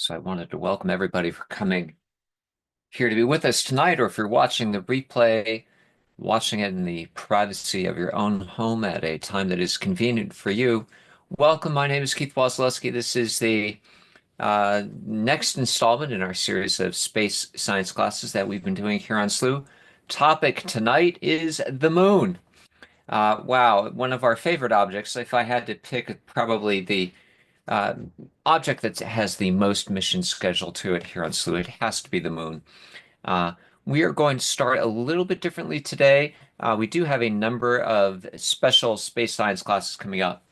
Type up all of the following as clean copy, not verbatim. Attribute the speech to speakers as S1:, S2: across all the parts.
S1: So I wanted to welcome everybody for coming here to be with us tonight, or if you're watching the replay, watching it in the privacy of your own home at a time that is convenient for you. Welcome. My name is Keith Wasilewski. This is the next installment in our series of space science classes that we've been doing here on Slooh. Topic tonight is the moon. Wow, one of our favorite objects. If I had to pick probably the uh, object that has the most mission schedule to it here on Slooh, it has to be the moon. Uh, we are going to start a little bit differently today. We do have a number of special space science classes coming up.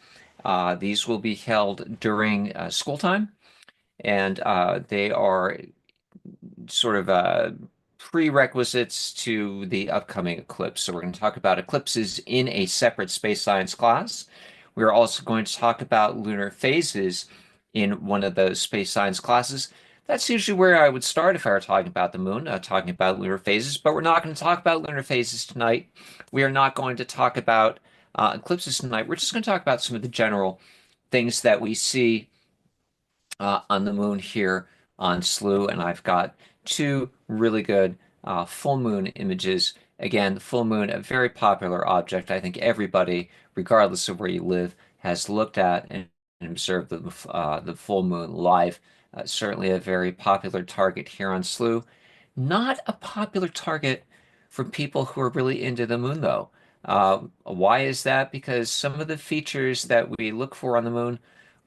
S1: These will be held during school time, and they are sort of prerequisites to the upcoming eclipse. So we're going to talk about eclipses in a separate space science class. We're also going to talk about lunar phases in one of those space science classes. That's usually where I would start if I were talking about the moon, talking about lunar phases, but we're not going to talk about lunar phases tonight. We are not going to talk about eclipses tonight. We're just going to talk about some of the general things that we see on the moon here on Slooh, and I've got two really good full moon images. Again, the full moon, a very popular object. I think everybody, regardless of where you live, has looked at and observed the full moon live. Certainly a very popular target here on Slooh. Not a popular target for people who are really into the moon, though. Why is that? Because some of the features that we look for on the moon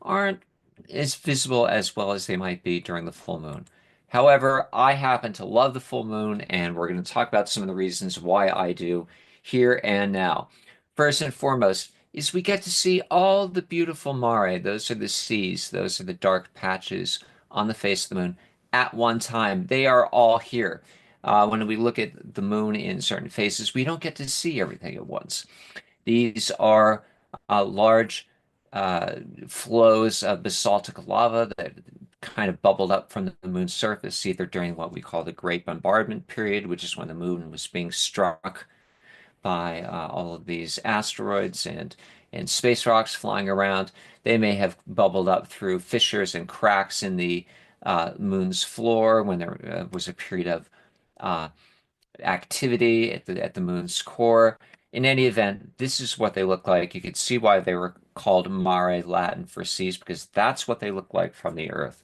S1: aren't as visible as well as they might be during the full moon. However, I happen to love the full moon, and we're going to talk about some of the reasons why I do here and now. First and foremost is we get to see all the beautiful mare. Those are the seas. Those are the dark patches on the face of the moon at one time. They are all here. When we look at the moon in certain phases, we don't get to see everything at once. These are large uh, flows of basaltic lava that kind of bubbled up from the moon's surface, either during what we call the Great Bombardment Period, which is when the moon was being struck by all of these asteroids and space rocks flying around. They may have bubbled up through fissures and cracks in the moon's floor when there was a period of uh, activity at the moon's core. In any event, this is what they look like. You could see why they were called mare, Latin for seas, because that's what they look like from the Earth.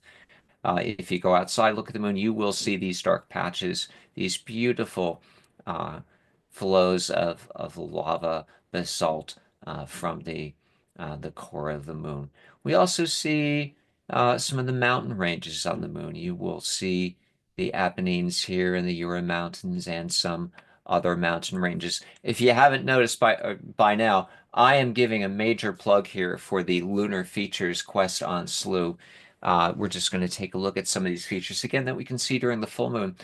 S1: If you go outside, look at the moon, you will see these dark patches, these beautiful uh, flows of lava basalt from the core of the moon. We also see some of the mountain ranges on the moon. You will see the Apennines here and the Ural Mountains and some other mountain ranges. If you haven't noticed by now, I am giving a major plug here for the Lunar Features quest on Slooh. We're just going to take a look at some of these features again that we can see during the full moon.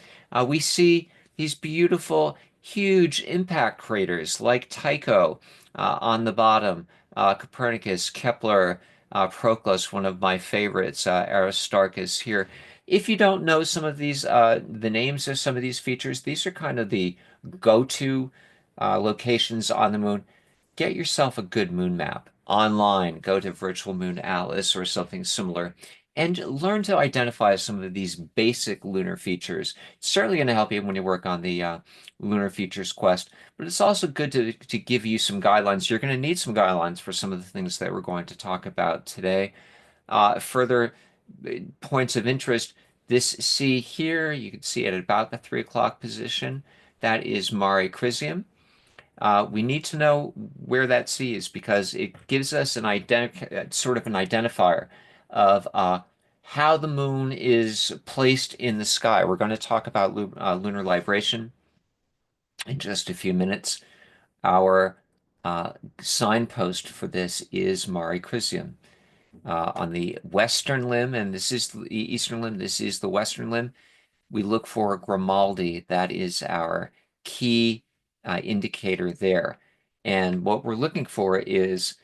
S1: We see these beautiful, huge impact craters like Tycho on the bottom, Copernicus, Kepler, Proclus, one of my favorites, Aristarchus here. If you don't know some of these, the names of some of these features, these are kind of the go-to locations on the moon. Get yourself a good moon map online. Go to Virtual Moon Atlas or something similar and learn to identify some of these basic lunar features. It's certainly going to help you when you work on the Lunar Features Quest, but it's also good to give you some guidelines. You're going to need some guidelines for some of the things that we're going to talk about today. Further points of interest, this C here, you can see it at about the 3 o'clock position. That is Mare Crisium. We need to know where that C is because it gives us sort of an identifier of how the moon is placed in the sky. We're going to talk about lunar libration in just a few minutes. Our signpost for this is Mare Crisium. On the western limb, and this is the eastern limb, this is the western limb, we look for Grimaldi. That is our key indicator there. And what we're looking for is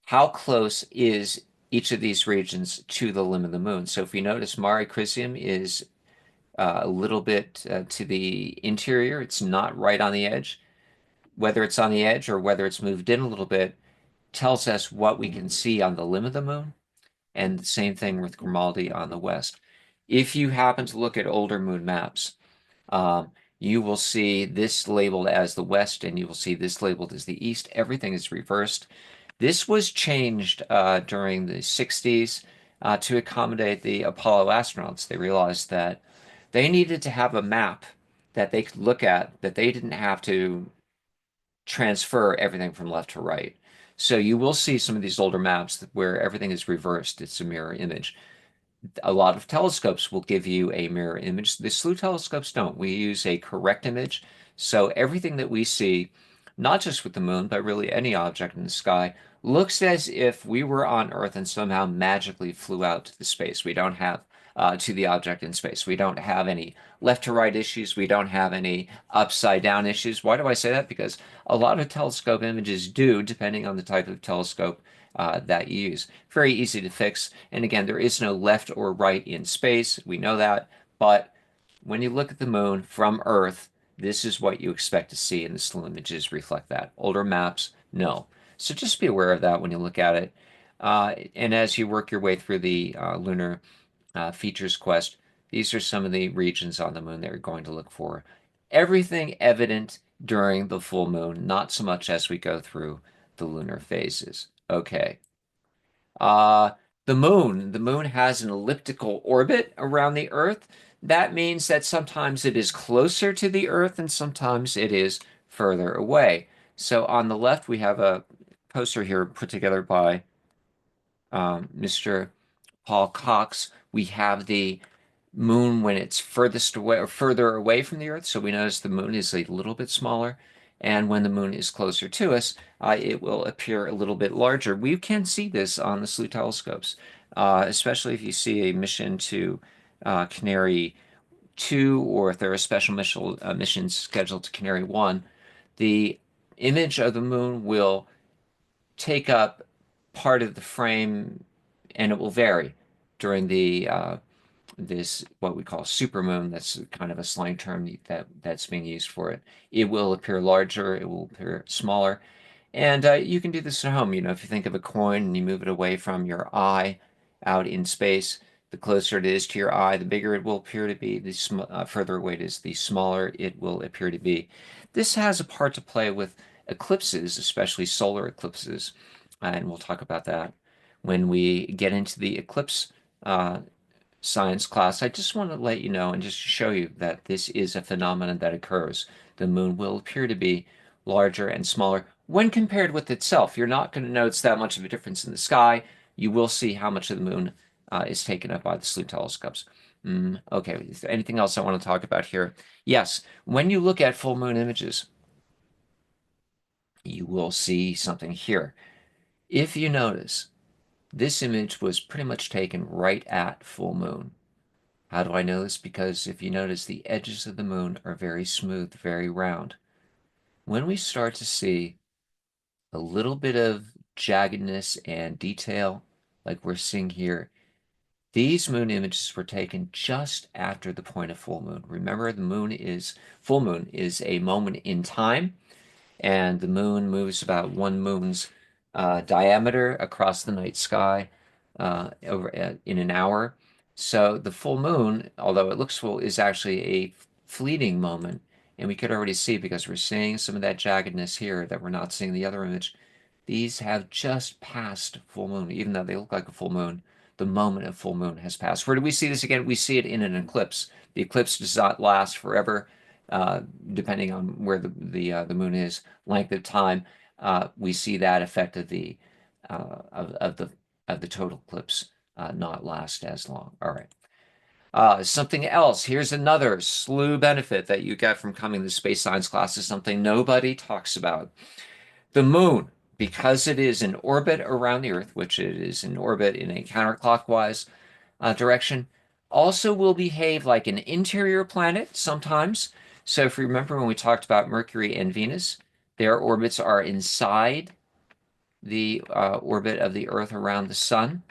S1: how close is each of these regions to the limb of the moon. So if you notice, Mare Crisium is a little bit to the interior. It's not right on the edge. Whether it's on the edge or whether it's moved in a little bit tells us what we can see on the limb of the moon. And the same thing with Grimaldi on the west. If you happen to look at older moon maps, um, you will see this labeled as the west, and you will see this labeled as the east. Everything is reversed. This was changed during the 60s to accommodate the Apollo astronauts. They realized that they needed to have a map that they could look at, that they didn't have to transfer everything from left to right. So you will see some of these older maps where everything is reversed. It's a mirror image. A lot of telescopes will give you a mirror image. The Slooh telescopes don't. We use a correct image. So everything that we see, not just with the moon, but really any object in the sky, looks as if we were on Earth and somehow magically flew out to the space. We don't have to the object in space. We don't have any left to right issues. We don't have any upside down issues. Why do I say that? Because a lot of telescope images do, depending on the type of telescope that you use. Very easy to fix. And again, there is no left or right in space. We know that. But when you look at the moon from Earth, this is what you expect to see, and the Slooh images reflect that. Older maps, no. So just be aware of that when you look at it. And as you work your way through the lunar features quest, these are some of the regions on the moon that you're going to look for. Everything evident during the full moon, not so much as we go through the lunar phases. Okay. Uh, the moon has an elliptical orbit around the Earth. That means that sometimes it is closer to the Earth and sometimes it is further away. So on the left, we have a poster here put together by Mr. Paul Cox. We have the moon when it's furthest away or further away from the Earth. So we notice the moon is a little bit smaller. And when the moon is closer to us, it will appear a little bit larger. We can see this on the Slooh telescopes, especially if you see a mission to Canary 2, or if there are special missions scheduled to Canary 1. The image of the moon will take up part of the frame, and it will vary during the this what we call supermoon. That's kind of a slang term that's being used for it. It will appear larger, it will appear smaller, and you can do this at home. If you think of a coin and you move it away from your eye out in space, the closer it is to your eye, the bigger it will appear to be. The further away it is, the smaller it will appear to be. This has a part to play with eclipses, especially solar eclipses, and we'll talk about that when we get into the eclipse science class. I just want to let you know and just show you that this is a phenomenon that occurs. The moon will appear to be larger and smaller when compared with itself. You're not going to notice that much of a difference in the sky. You will see how much of the moon is taken up by the Slooh telescopes. Okay, is there anything else I want to talk about here? Yes, when you look at full moon images, you will see something here. If you notice, this image was pretty much taken right at full moon. How do I know this? Because if you notice, the edges of the moon are very smooth, very round. When we start to see a little bit of jaggedness and detail, like we're seeing here, these moon images were taken just after the point of full moon. Remember, full moon is a moment in time, and the moon moves about one moon's diameter across the night sky in an hour. So the full moon, although it looks full, is actually a fleeting moment. And we could already see, because we're seeing some of that jaggedness here that we're not seeing in the other image. These have just passed full moon, even though they look like a full moon. The moment of full moon has passed. Where do we see this again? We see it in an eclipse. The eclipse does not last forever, depending on where the moon is, length of time. We see that effect of the total eclipse not last as long. All right. Something else. Here's another Slooh benefit that you get from coming to space science classes, something nobody talks about. The moon, because it is in orbit around the Earth, which it is in orbit in a counterclockwise direction, also will behave like an interior planet sometimes. So if you remember when we talked about Mercury and Venus, their orbits are inside the orbit of the Earth around the sun,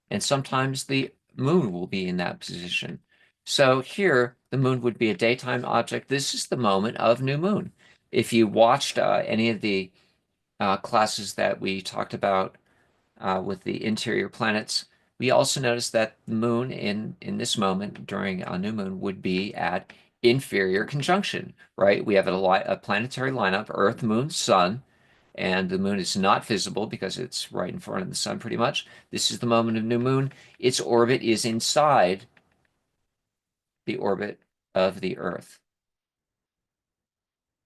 S1: and sometimes the moon will be in that position. So here, the moon would be a daytime object. This is the moment of new moon. If you watched any of the classes that we talked about with the interior planets, We also notice that the moon in this moment during a new moon would be at inferior conjunction, right? We have a planetary lineup, Earth, Moon, Sun, and the moon is not visible because it's right in front of the sun pretty much. This is the moment of new moon. Its orbit is inside the orbit of the Earth.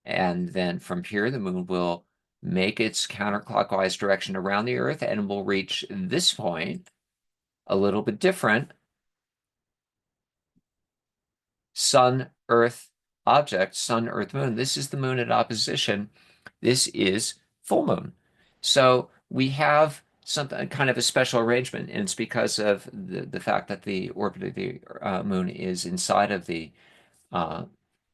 S1: And then from here, the moon will make its counterclockwise direction around the Earth and will reach this point, a little bit different. Sun, Earth object, Sun, Earth, Moon. This is the moon at opposition. This is full moon. So we have something kind of a special arrangement, and it's because of the fact that the orbit of the moon is inside of the uh,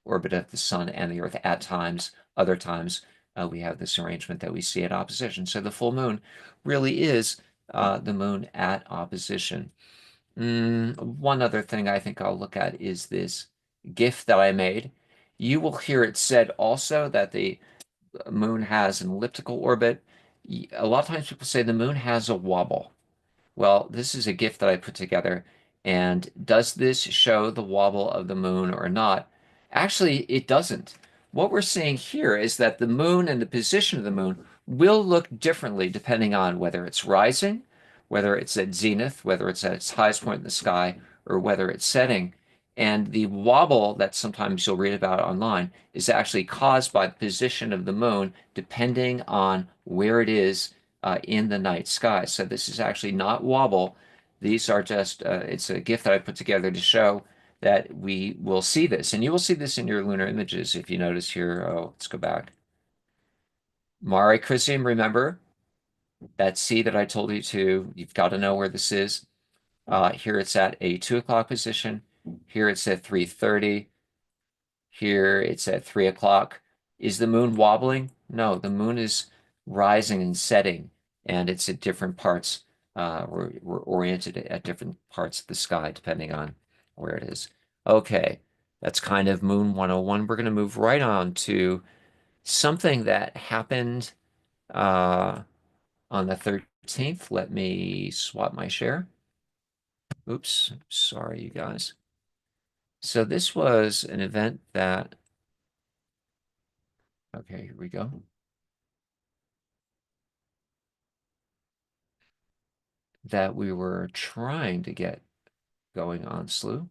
S1: orbit of the sun and the Earth at times. Other times, we have this arrangement that we see at opposition. So the full moon really is the moon at opposition. One other thing I think I'll look at is this GIF that I made. You will hear it said also that the moon has an elliptical orbit. A lot of times people say the moon has a wobble. Well, this is a GIF that I put together. And does this show the wobble of the moon or not? Actually, it doesn't. What we're seeing here is that the moon and the position of the moon will look differently depending on whether it's rising, whether it's at zenith, whether it's at its highest point in the sky, or whether it's setting. And the wobble that sometimes you'll read about online is actually caused by the position of the moon depending on where it is in the night sky. So this is actually not wobble. These are just, it's a GIF that I put together to show that we will see this. And you will see this in your lunar images if you notice here. Oh, let's go back. Mare Crisium, remember that C that I told you to, you've got to know where this is. Here it's at a 2 o'clock position. Here it's at 3:30. Here it's at 3 o'clock. Is the moon wobbling? No, the moon is rising and setting, and it's at different parts. We're oriented at different parts of the sky depending on where it is. Okay, that's kind of Moon 101. We're going to move right on to something that happened uh, on the 13th. Let me swap my share. Oops, sorry, you guys. So this was an event that, okay, here we go. That we were trying to get going on Slooh.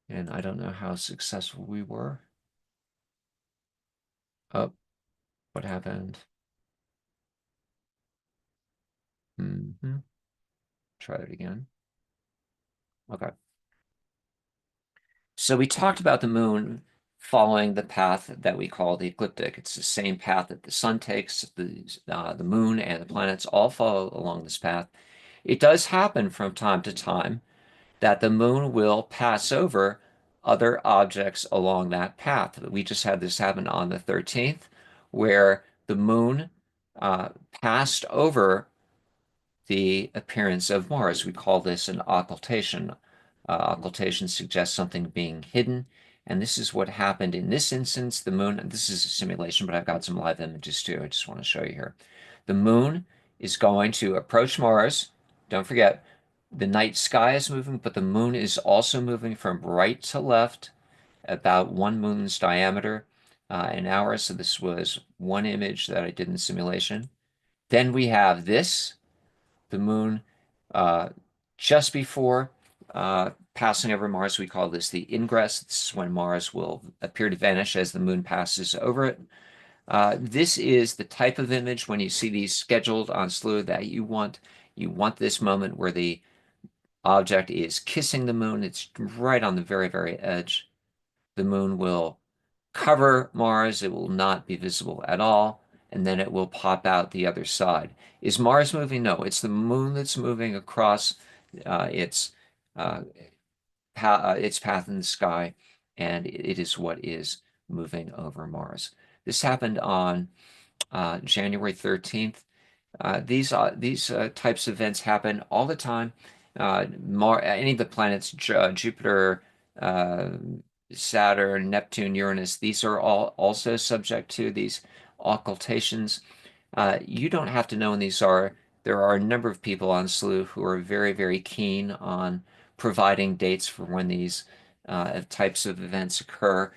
S1: And I don't know how successful we were. Oh, what happened? Try it again. Okay. So we talked about the moon following the path that we call the ecliptic. It's the same path that the sun takes. The moon and the planets all follow along this path. It does happen from time to time that the moon will pass over other objects along that path. We just had this happen on the 13th, where the moon passed over the appearance of Mars. We call this an occultation. Occultation suggests something being hidden, and this is what happened in this instance. The moon, this is a simulation, but I've got some live images too. I just want to show you here. The moon is going to approach Mars. Don't forget, the night sky is moving, but the moon is also moving from right to left, about one moon's diameter an hour. So this was one image that I did in the simulation. Then we have this, the moon uh, just before passing over Mars. We call this the ingress. This is when Mars will appear to vanish as the moon passes over it. This is the type of image when you see these scheduled on Slooh that you want. You want this moment where the object is kissing the moon. It's right on the very, very edge. The moon will cover Mars. It will not be visible at all, and then it will pop out the other side. Is Mars moving? No, it's the moon that's moving across uh, its uh, its path in the sky, and it is what is moving over Mars. This happened on January 13th. These types of events happen all the time. Any of the planets, Jupiter, uh, Saturn, Neptune, Uranus, these are all also subject to these occultations. You don't have to know when these are. there are a number of people on Slooh who are very, very keen on providing dates for when these types of events occur.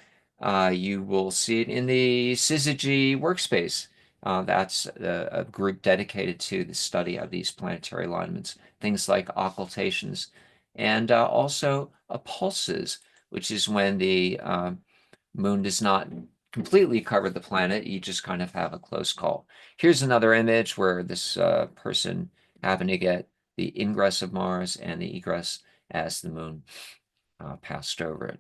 S1: You will see it in the Syzygy workspace. That's a group dedicated to the study of these planetary alignments, things like occultations, and also pulses, which is when the moon does not completely cover the planet. You just kind of have a close call. Here's another image where this person happened to get the ingress of Mars and the egress as the moon passed over it.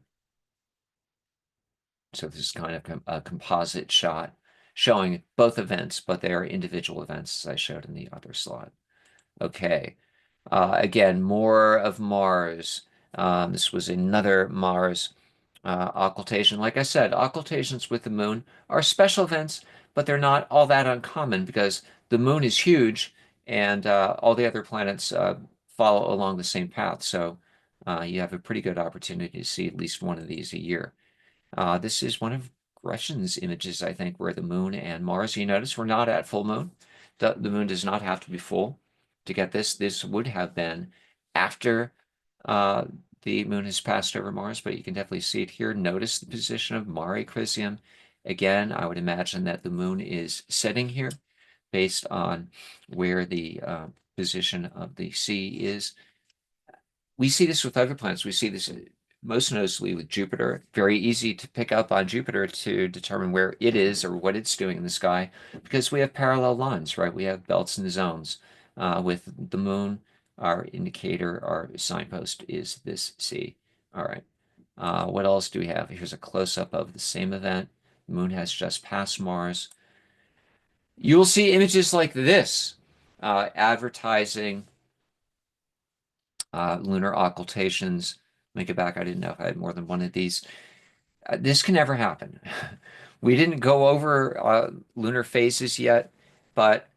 S1: So this is kind of a composite shot showing both events, but they are individual events, as I showed in the other slide. Okay. Again, more of Mars. This was another Mars occultation. Like I said, occultations with the moon are special events, but they're not all that uncommon because the moon is huge and all the other planets follow along the same path. So you have a pretty good opportunity to see at least one of these a year. This is one of Gresham's images, I think, where the moon and Mars, you notice we're not at full moon. The moon does not have to be full to get this. This would have been after uh, the moon has passed over Mars, but you can definitely see it here. Notice the position of Mare Crisium. Again, I would imagine that the moon is setting here based on where the position of the sea is. We see this with other planets. We see this most noticeably with Jupiter. Very easy to pick up on Jupiter to determine where it is or what it's doing in the sky because we have parallel lines, right? We have belts and zones. With the moon, our indicator, our signpost is this sea. All right. What else do we have? Here's a close-up of the same event. The moon has just passed Mars. You will see images like this, advertising lunar occultations. Let me get back. I didn't know if I had more than one of these. This can never happen. We didn't go over lunar phases yet, but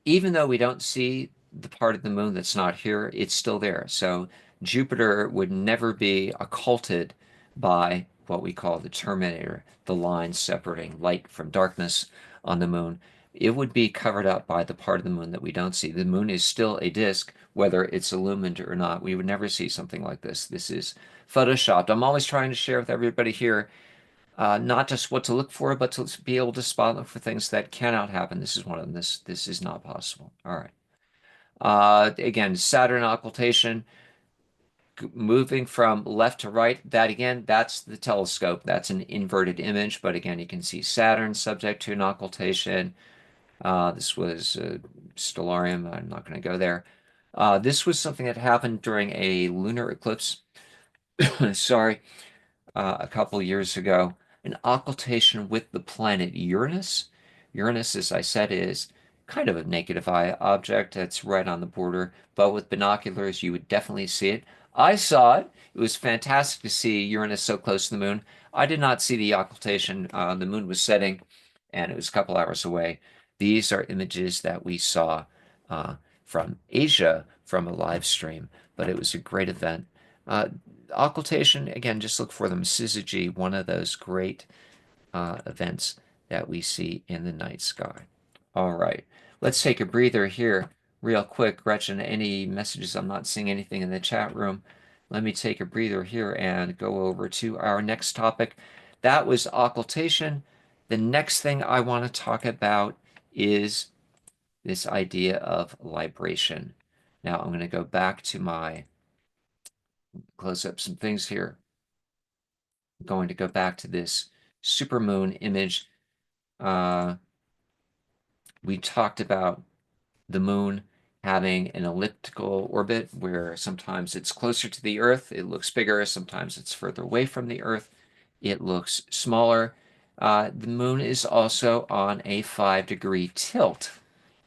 S1: even though we don't see the part of the moon that's not here, it's still there. So Jupiter would never be occulted by what we call the terminator, the line separating light from darkness on the moon. It would be covered up by the part of the moon that we don't see. The moon is still a disk, whether it's illumined or not. We would never see something like this. This is photoshopped. I'm always trying to share with everybody here not just what to look for, but to be able to spot them for things that cannot happen. This is one of them. This is not possible. All right. Again, Saturn occultation, moving from left to right. That again, that's the telescope. That's an inverted image, but again, you can see Saturn subject to an occultation. This was Stellarium. I'm not going to go there. This was something that happened during a lunar eclipse. Sorry, a couple years ago, an occultation with the planet Uranus. Uranus, as I said, is kind of a naked eye object that's right on the border, but with binoculars, you would definitely see it. I saw it. It was fantastic to see Uranus so close to the moon. I did not see the occultation. The moon was setting, and it was a couple hours away. These are images that we saw uh, from Asia from a live stream, but it was a great event. Uh, Occultation, again, just look for them. Syzygy, one of those great events that we see in the night sky. All right, let's take a breather here real quick. Gretchen, any messages? I'm not seeing anything in the chat room. Let me take a breather here and go over to our next topic. That was occultation. The next thing I want to talk about is this idea of libration. Now I'm going to go back to my close up some things here. I'm going to go back to this supermoon image. Uh, we talked about the moon having an elliptical orbit where sometimes it's closer to the Earth, it looks bigger, sometimes it's further away from the Earth, it looks smaller. The moon is also on a 5-degree tilt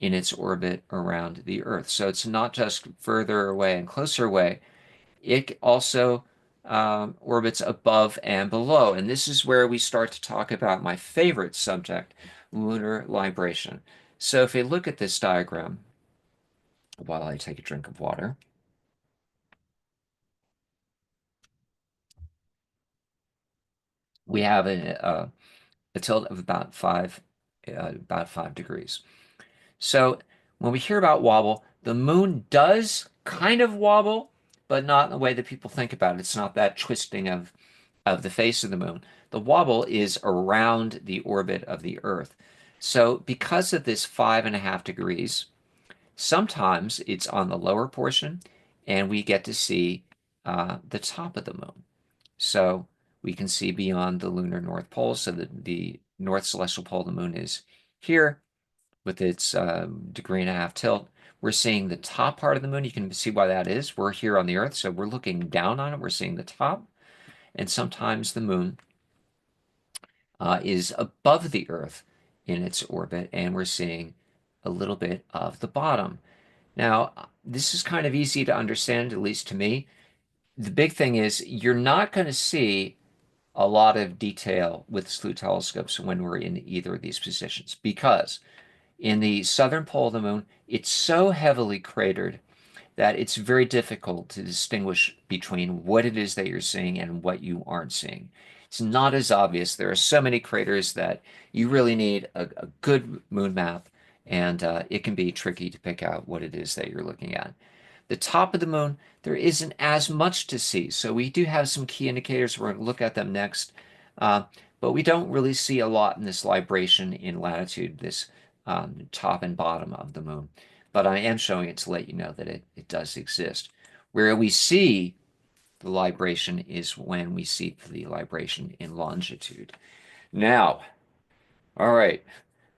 S1: in its orbit around the Earth. So it's not just further away and closer away, it also orbits above and below. And this is where we start to talk about my favorite subject, lunar libration. So if we look at this diagram, while I take a drink of water, we have a tilt of about 5 degrees. So when we hear about wobble, the moon does kind of wobble, but not in the way that people think about it. It's not that twisting of the face of the moon. The wobble is around the orbit of the Earth. So because of this 5.5 degrees, sometimes it's on the lower portion, and we get to see the top of the moon. So we can see beyond the lunar North Pole. So the north celestial pole of the moon is here with its 1.5 degree tilt. We're seeing the top part of the moon. You can see why that is. We're here on the Earth, so we're looking down on it. We're seeing the top. And sometimes the moon is above the Earth in its orbit, and we're seeing a little bit of the bottom. Now, this is kind of easy to understand, at least to me. The big thing is you're not going to see a lot of detail with Slooh telescopes when we're in either of these positions because in the southern pole of the moon, it's so heavily cratered that it's very difficult to distinguish between what it is that you're seeing and what you aren't seeing. It's not as obvious. There are so many craters that you really need a good moon map, and it can be tricky to pick out what it is that you're looking at. The top of the moon, there isn't as much to see. So we do have some key indicators. We're going to look at them next. Uh, but we don't really see a lot in this libration in latitude, this top and bottom of the moon. But I am showing it to let you know that it does exist. Where we see the libration is when we see the libration in longitude. Now, all right,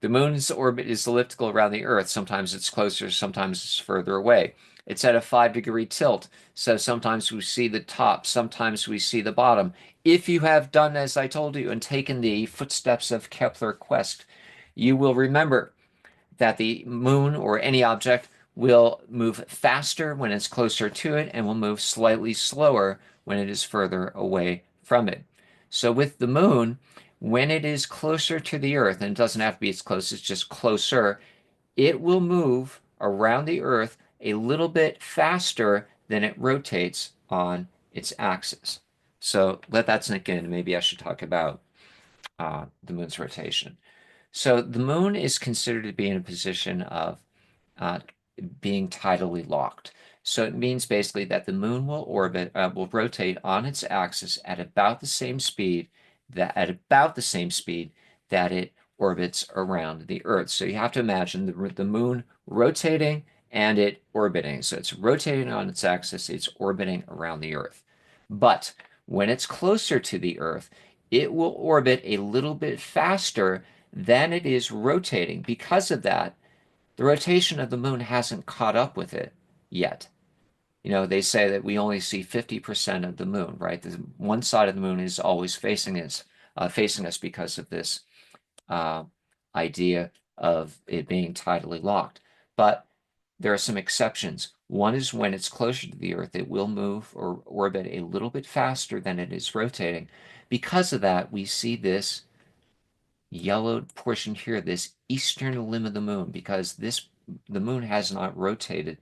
S1: the moon's orbit is elliptical around the Earth. Sometimes it's closer, sometimes it's further away. It's at a 5 degree tilt, so sometimes we see the top, sometimes we see the bottom. If you have done as I told you and taken the footsteps of Kepler Quest, you will remember that the moon or any object will move faster when it's closer to it and will move slightly slower when it is further away from it. So with the moon, when it is closer to the Earth, and it doesn't have to be as close, it's just closer, it will move around the Earth a little bit faster than it rotates on its axis. So let that sink in. Maybe I should talk about the moon's rotation. So the moon is considered to be in a position of uh, being tidally locked. So it means basically that the moon will rotate on its axis at about the same speed that it orbits around the Earth. So you have to imagine the moon rotating and it orbiting. So it's rotating on its axis, it's orbiting around the Earth. But when it's closer to the Earth, it will orbit a little bit faster than it is rotating. Because of that, the rotation of the moon hasn't caught up with it yet. They say that we only see 50% of the moon, right? One side of the moon is always facing us because of this uh, idea of it being tidally locked. But there are some exceptions. One is when it's closer to the Earth, it will move or orbit a little bit faster than it is rotating. Because of that, we see this yellowed portion here, this eastern limb of the moon, because the moon has not rotated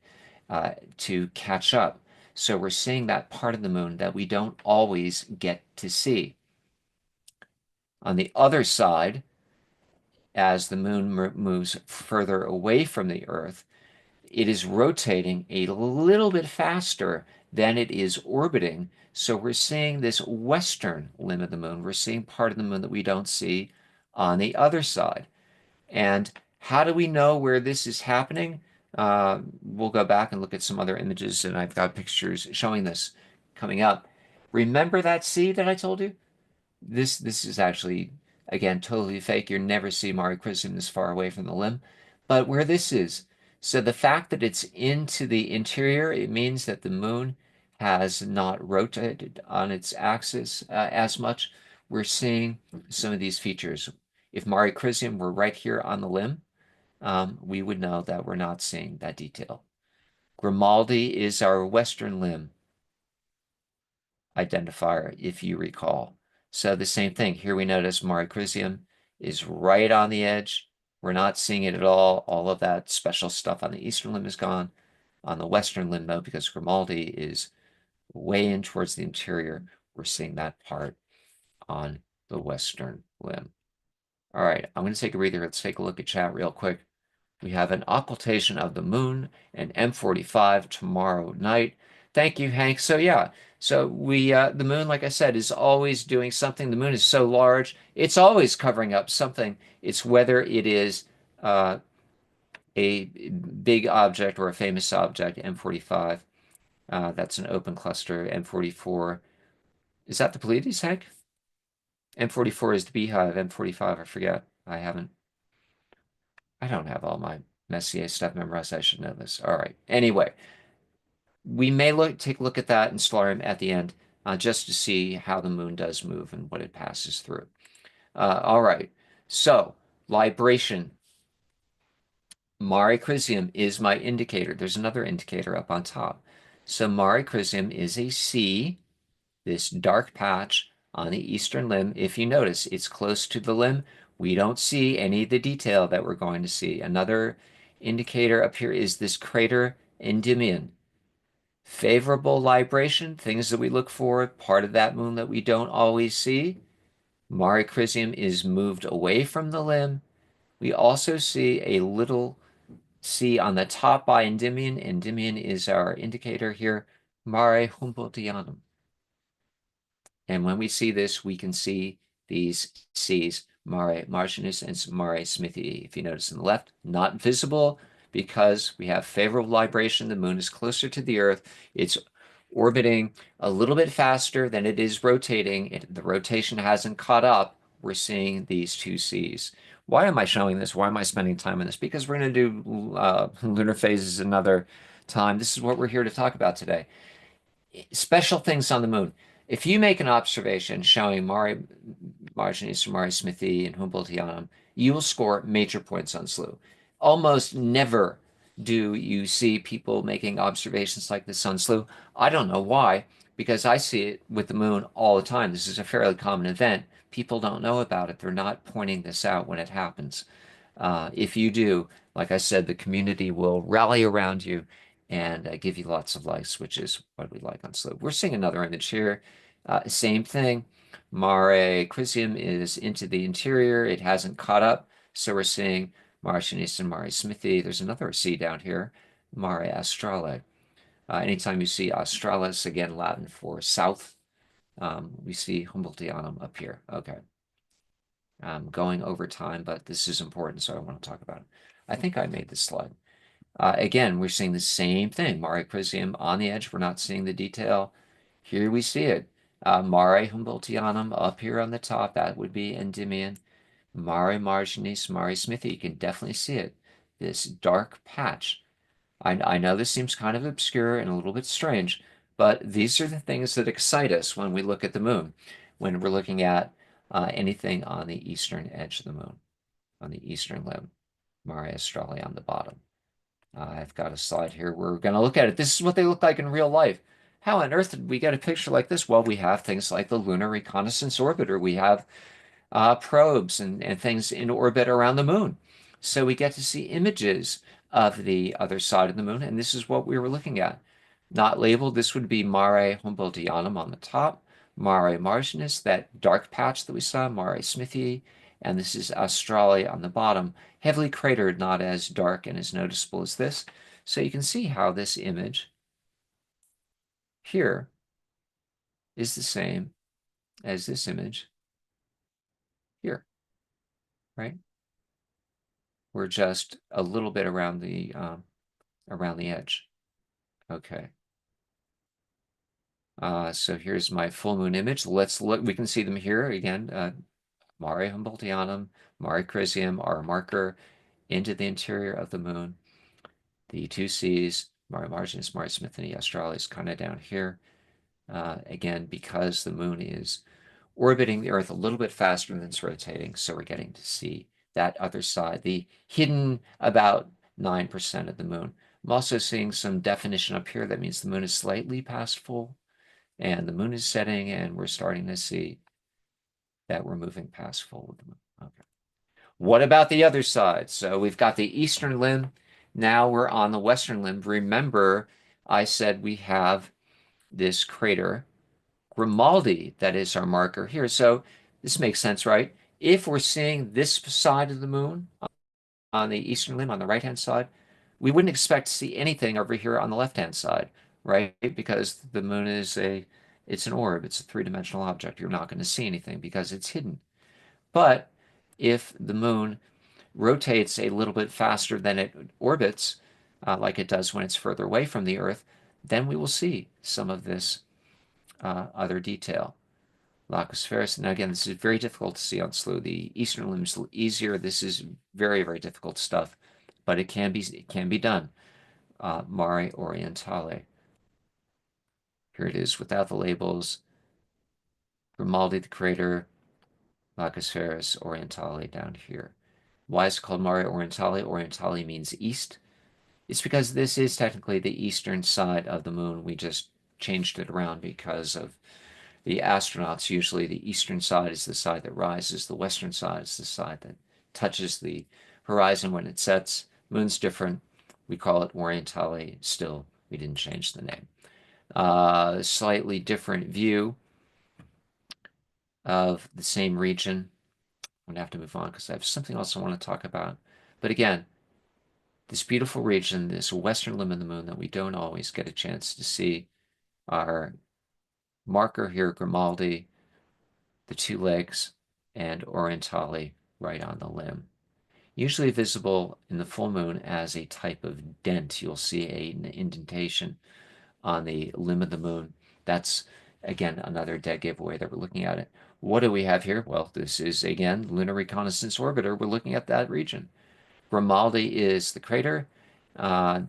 S1: to catch up. So we're seeing that part of the moon that we don't always get to see. On the other side, as the moon moves further away from the Earth, it is rotating a little bit faster than it is orbiting. So we're seeing this western limb of the moon. We're seeing part of the moon that we don't see on the other side. And how do we know where this is happening? We'll go back and look at some other images, and I've got pictures showing this coming up. Remember that sea that I told you? This is actually, again, totally fake. You'll never see Mare Crisium this far away from the limb. But where this is, so the fact that it's into the interior, it means that the moon has not rotated on its axis as much. We're seeing some of these features. If Mare Crisium were right here on the limb, we would know that we're not seeing that detail. Grimaldi is our western limb identifier, if you recall. So the same thing. Here we notice Mare Crisium is right on the edge. We're not seeing it at all. All of that special stuff on the eastern limb is gone. On the western limb, though, because Grimaldi is way in towards the interior, we're seeing that part on the western limb. All right, I'm going to take a breather. Let's take a look at chat real quick. We have an occultation of the moon and M45 tomorrow night. Thank you, Hank. So yeah, so we the moon, like I said, is always doing something. The moon is so large, it's always covering up something. It's whether it is uh, a big object or a famous object, M45. That's an open cluster. M44, is that the Pleiades, Hank? M44 is the beehive. M45, I forget. I don't have all my Messier stuff memorized. I should know this. All right. Anyway, we may take a look at that in Stellarium at the end, just to see how the moon does move and what it passes through. All right. So, libration. Mare Crisium is my indicator. There's another indicator up on top. So Mare Crisium is a C, this dark patch on the eastern limb. If you notice, it's close to the limb. We don't see any of the detail that we're going to see. Another indicator up here is this crater Endymion. Favorable libration, things that we look for, part of that moon that we don't always see. Mare Crisium is moved away from the limb. We also see a little C on the top by Endymion. Endymion is our indicator here, Mare Humboldtianum. And when we see this, we can see these C's, Mare Martinis and Mare Smithii. If you notice on the left, not visible because we have favorable libration. The moon is closer to the Earth. It's orbiting a little bit faster than it is rotating. The rotation hasn't caught up. We're seeing these two C's. Why am I showing this? Why am I spending time on this? Because we're going to do lunar phases another time. This is what we're here to talk about today. Special things on the moon. If you make an observation showing Mare Marginis, Mare Smithii, and Humboldtianum, you will score major points on Slooh. Almost never do you see people making observations like this on Slooh. I don't know why, because I see it with the moon all the time. This is a fairly common event. People don't know about it. They're not pointing this out when it happens. If you do, like I said, the community will rally around you and give you lots of likes, which is what we like on Slooh. We're seeing another image here. Same thing. Mare Crisium is into the interior. It hasn't caught up. So we're seeing Mare Shanice and Mare Smithii. There's another C down here, Mare Australe. Anytime you see Australis, again, Latin for south, we see Humboldtianum up here. Okay. I'm going over time, but this is important, so I want to talk about it. I think I made this slide. Again, we're seeing the same thing. Mare Crisium on the edge. We're not seeing the detail. Here we see it. Mare Humboldtianum up here on the top. That would be Endymion. Mare Marginis, Mare Smithii. You can definitely see it. This dark patch. I know this seems kind of obscure and a little bit strange, but these are the things that excite us when we look at the moon, when we're looking at anything on the eastern edge of the moon, on the eastern limb. Mare Australis on the bottom. I've got a slide here. We're going to look at it. This is what they look like in real life. How on earth did we get a picture like this? Well, we have things like the Lunar Reconnaissance Orbiter. We have probes and things in orbit around the moon. So we get to see images of the other side of the moon, and this is what we were looking at. Not labeled, this would be Mare Humboldtianum on the top, Mare Marginis, that dark patch that we saw, Mare Smithii, and this is Australia on the bottom, heavily cratered, not as dark and as noticeable as this. So you can see how this image here is the same as this image here, right? We're just a little bit around the edge. Okay. So here's my full moon image. Let's look. We can see them here again. Mare Humboldtianum, Mare Crisium, our marker into the interior of the moon. The two C's, Mare Marginis, Mare Smithii, Australis, kind of down here. Again, because the moon is orbiting the Earth a little bit faster than it's rotating, so we're getting to see that other side, the hidden about 9% of the moon. I'm also seeing some definition up here. That means the moon is slightly past full, and the moon is setting, and we're starting to see that we're moving past full with the moon. Okay. What about the other side? So we've got the eastern limb. Now we're on the western limb. Remember, I said we have this crater Grimaldi, that is our marker here. So this makes sense, right? If we're seeing this side of the moon on the eastern limb on the right-hand side, we wouldn't expect to see anything over here on the left-hand side, right? Because the moon is it's an orb, it's a three-dimensional object. You're not going to see anything because it's hidden. But if the moon rotates a little bit faster than it orbits, like it does when it's further away from the Earth, then we will see some of this other detail. Lacus ferris. Now again, this is very difficult to see on Slooh. The eastern limb is easier. This is very, very difficult stuff, but it can be done. Mare Orientale. Here it is without the labels. Grimaldi the crater, Lacus ferris, Orientale down here. Why is it called Mare Orientale? Orientale means east. It's because this is technically the eastern side of the moon. We just changed it around because of the astronauts. Usually the eastern side is the side that rises. The western side is the side that touches the horizon when it sets. Moon's different. We call it Orientale still. We didn't change the name. Slightly different view of the same region. I'm going to have to move on because I have something else I want to talk about. But again, this beautiful region, this western limb of the moon that we don't always get a chance to see, our marker here, Grimaldi, the two legs, and Orientale right on the limb. Usually visible in the full moon as a type of dent. You'll see an indentation on the limb of the moon. That's, again, another dead giveaway that we're looking at it. What do we have here? Well, this is, again, Lunar Reconnaissance Orbiter. We're looking at that region. Grimaldi is the crater.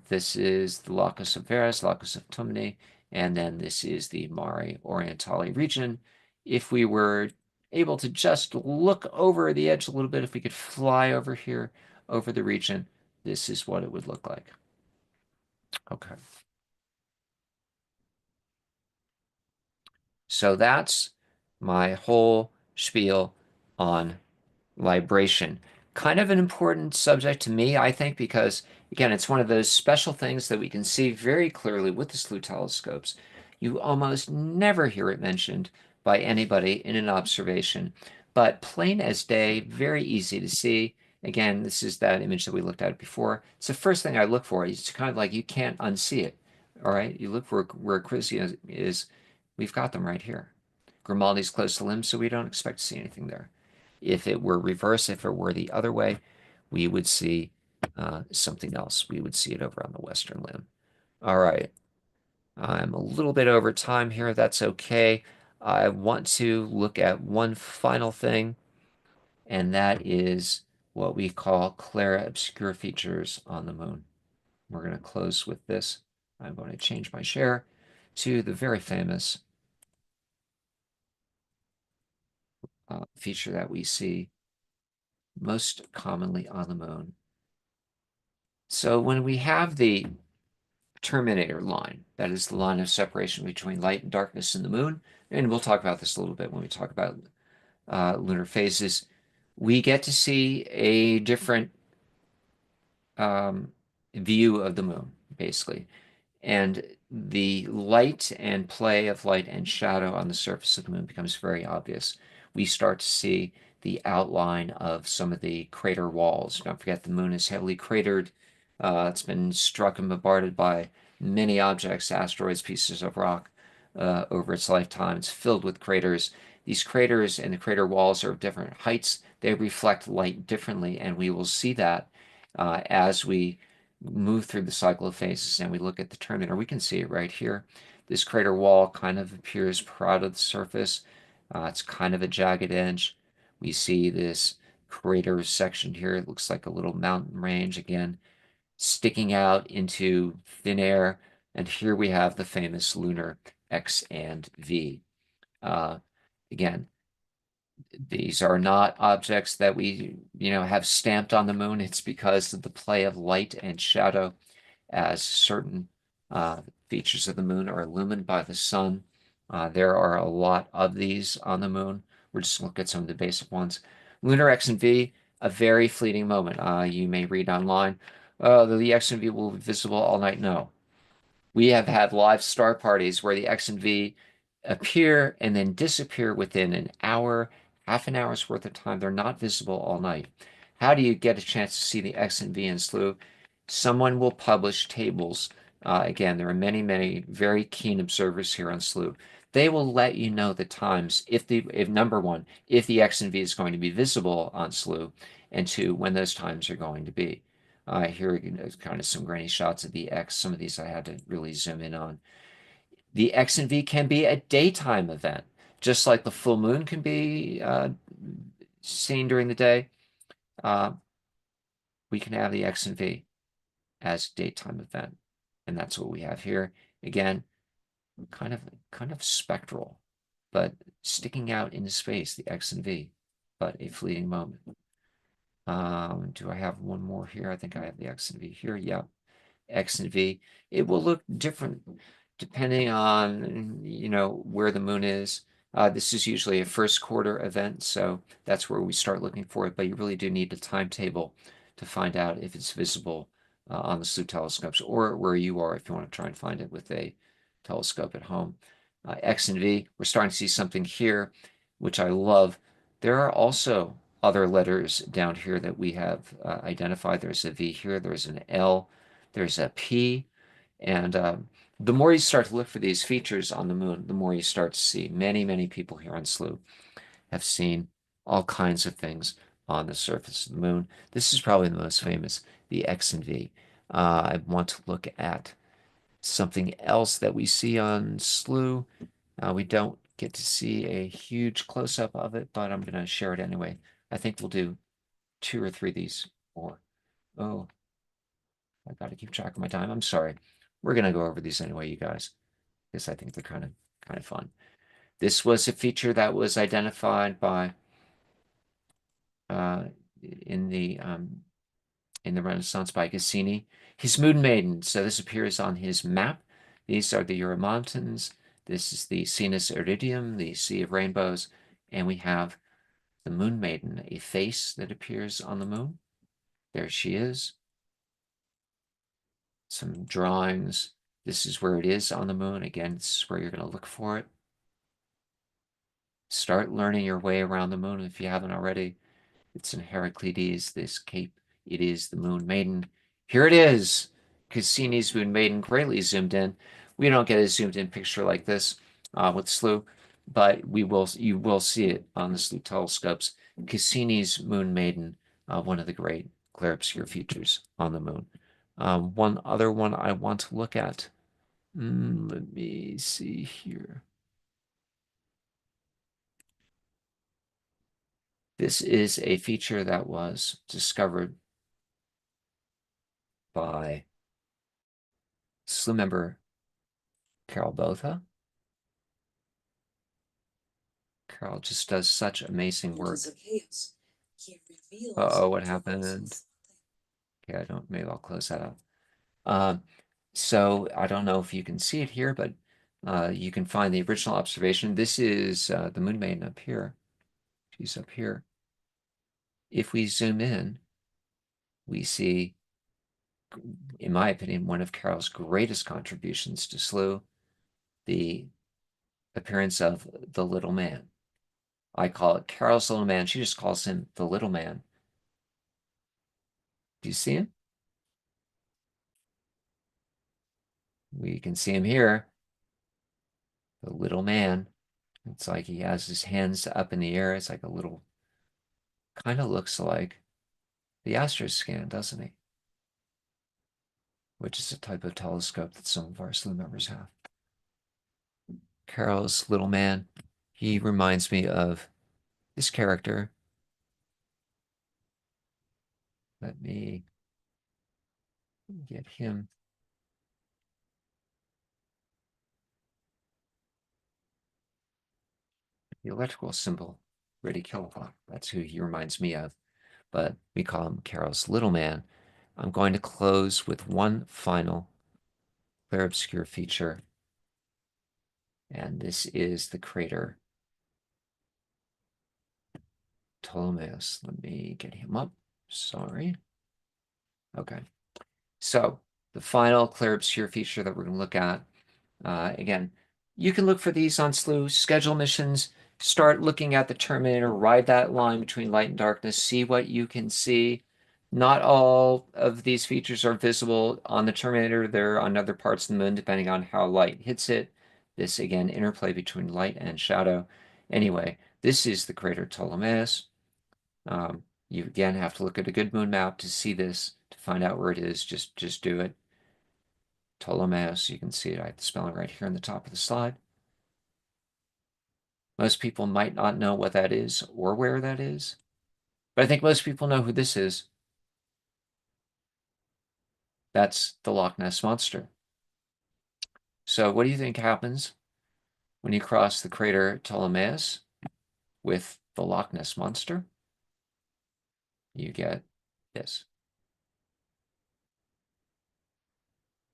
S1: This is the Lacus of Veris, Lacus of Tumni, and then this is the Mare Orientale region. If we were able to just look over the edge a little bit, if we could fly over here, over the region, this is what it would look like. Okay. So that's my whole spiel on libration. Kind of an important subject to me, I think, because again, it's one of those special things that we can see very clearly with the Slooh telescopes. You almost never hear it mentioned by anybody in an observation, but plain as day, very easy to see. Again, this is that image that we looked at before. It's the first thing I look for. It's kind of like you can't unsee it. All right, you look for where Chrysia is. We've got them right here. Grimaldi's close to limb, so we don't expect to see anything there. If it were reverse, if it were the other way, we would see something else. We would see it over on the western limb. All right. I'm a little bit over time here. That's okay. I want to look at one final thing, and that is what we call clara obscura features on the moon. We're going to close with this. I'm going to change my share to the very famous feature that we see most commonly on the moon. So when we have the terminator line, that is the line of separation between light and darkness in the moon, and we'll talk about this a little bit when we talk about lunar phases, we get to see a different view of the moon, basically. And the light and play of light and shadow on the surface of the moon becomes very obvious. We start to see the outline of some of the crater walls. Don't forget, the moon is heavily cratered. It's been struck and bombarded by many objects, asteroids, pieces of rock over its lifetime. It's filled with craters. These craters and the crater walls are of different heights. They reflect light differently, and we will see that as we move through the cycle of phases and we look at the terminator. We can see it right here. This crater wall kind of appears proud of the surface. It's kind of a jagged edge. We see this crater section here. It looks like a little mountain range again, sticking out into thin air. And here we have the famous lunar X and V. Again, these are not objects that we, have stamped on the moon. It's because of the play of light and shadow as certain features of the moon are illumined by the sun. There are a lot of these on the moon. We're just looking at some of the basic ones. Lunar X and V, a very fleeting moment. You may read online, the X and V will be visible all night. No. We have had live star parties where the X and V appear and then disappear within an hour, half an hour's worth of time. They're not visible all night. How do you get a chance to see the X and V in Slooh? Someone will publish tables. Again, there are many, many very keen observers here on Slooh. They will let you know the times if number one, if the X and V is going to be visible on Slooh, and two, when those times are going to be. Here are kind of some grainy shots of the X. Some of these I had to really zoom in on. The X and V can be a daytime event, just like the full moon can be seen during the day. Uh, we can have the X and V as a daytime event, and that's what we have here. Again, kind of spectral, but sticking out into space, the X and V, but a fleeting moment. Do I have one more here? I think I have the X and V here. Yeah, X and V. It will look different depending on, where the moon is. This is usually a first quarter event, so that's where we start looking for it, but you really do need a timetable to find out if it's visible on the Slooh telescopes or where you are if you want to try and find it with a telescope at home. X and V, we're starting to see something here, which I love. There are also other letters down here that we have identified. There's a V here, there's an L, there's a P, and the more you start to look for these features on the moon, the more you start to see. Many, many people here on Slooh have seen all kinds of things on the surface of the moon. This is probably the most famous, the X and V. I want to look at something else that we see on Slooh. We don't get to see a huge close-up of it, but I'm going to share it anyway. I think we'll do 2 or 3 of these more. Oh, I got to keep track of my time. I'm sorry. We're going to go over these anyway, you guys, because I think they're kind of fun. This was a feature that was identified by uh, in the Renaissance by Cassini. His Moon Maiden. So this appears on his map. These are the Ural Mountains. This is the Sinus Iridium, the Sea of Rainbows, and we have the Moon Maiden, a face that appears on the moon. There she is. Some drawings. This is where it is on the moon. Again, this is where you're going to look for it. Start learning your way around the moon if you haven't already. It's in Heraclides, this cape. It is the Moon Maiden. Here it is. Cassini's Moon Maiden, greatly zoomed in. We don't get a zoomed in picture like this with Slooh, but you will see it on the Slooh telescopes. Cassini's Moon Maiden, one of the great clear obscure features on the moon. One other one I want to look at. Let me see here. This is a feature that was discovered by Slooh member Carol Botha. Carol just does such amazing work. Uh-oh, what happened? Okay, maybe I'll close that up. So I don't know if you can see it here, but you can find the original observation. This is the Moon Maiden up here. She's up here. If we zoom in, we see, in my opinion, one of Carol's greatest contributions to Slooh, the appearance of the little man. I call it Carol's little man. She just calls him the little man. Do you see him? We can see him here. The little man. It's like he has his hands up in the air. It's like a little, kind of looks like the Astroscan, doesn't he? Which is a type of telescope that some of our Slooh members have. Carol's little man. He reminds me of this character. Let me get him. The electrical symbol, Ready Kilowatt. That's who he reminds me of. But we call him Carol's little man. I'm going to close with one final clear obscure feature. And this is the crater Ptolemaeus. Let me get him up. Sorry. Okay. So the final clear obscure feature that we're going to look at, again, you can look for these on Slooh, schedule missions, start looking at the Terminator, ride that line between light and darkness, see what you can see. Not all of these features are visible on the Terminator. They're on other parts of the moon, depending on how light hits it. This, again, interplay between light and shadow. Anyway, this is the crater Ptolemaeus. You again have to look at a good moon map to see this, to find out where it is. Just do it. Ptolemaeus, you can see it. I have the spelling right here on the top of the slide. Most people might not know what that is or where that is, but I think most people know who this is. That's the Loch Ness Monster. So what do you think happens when you cross the crater Ptolemaeus with the Loch Ness Monster? You get this.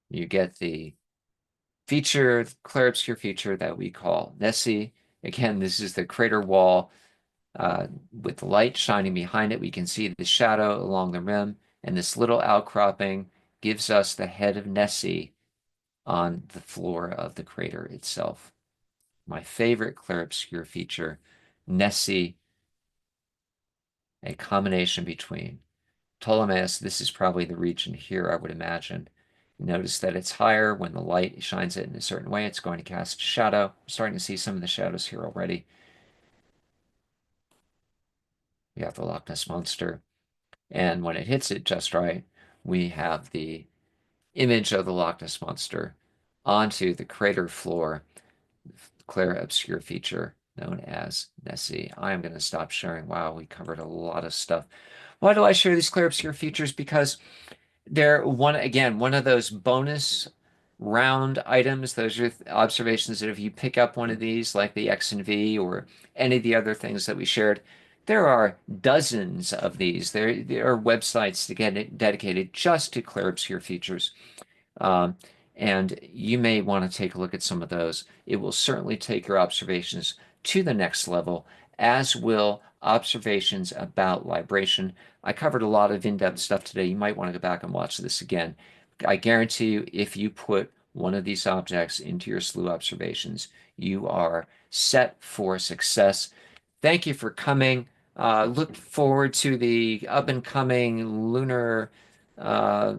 S1: You get the feature, clear obscure feature that we call Nessie. Again, this is the crater wall with the light shining behind it. We can see the shadow along the rim, and this little outcropping gives us the head of Nessie on the floor of the crater itself. My favorite clear obscure feature, Nessie, a combination between Ptolemaeus. This is probably the region here, I would imagine. Notice that it's higher. When the light shines it in a certain way, it's going to cast shadow. I'm starting to see some of the shadows here already. We have the Loch Ness Monster. And when it hits it just right, we have the image of the Loch Ness Monster onto the crater floor, clear obscure feature known as Nessie. I am going to stop sharing. Wow, we covered a lot of stuff. Why do I share these clear obscure features? Because they're one of those bonus round items. Those are observations that if you pick up one of these, like the X and V or any of the other things that we shared, there are dozens of these. There are websites to get it dedicated just to clear obscure features. Um, and you may want to take a look at some of those. It will certainly take your observations to the next level, as will observations about libration. I covered a lot of in-depth stuff today. You might want to go back and watch this again. I guarantee you, if you put one of these objects into your Slooh observations, you are set for success. Thank you for coming. Look forward to the up and coming uh,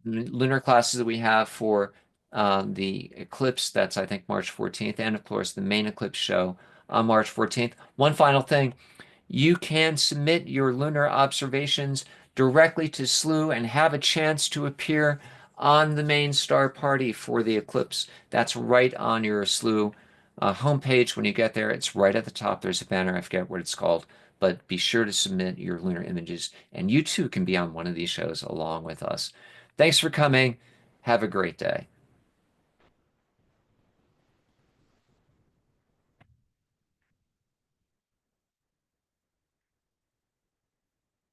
S1: lunar classes that we have for the eclipse. That's, I think, March 14th. And of course, the main eclipse show on March 14th. One final thing, you can submit your lunar observations directly to Slooh and have a chance to appear on the main star party for the eclipse. That's right on your Slooh homepage. When you get there, it's right at the top. There's a banner. I forget what it's called, but be sure to submit your lunar images, and you too can be on one of these shows along with us. Thanks for coming. Have a great day.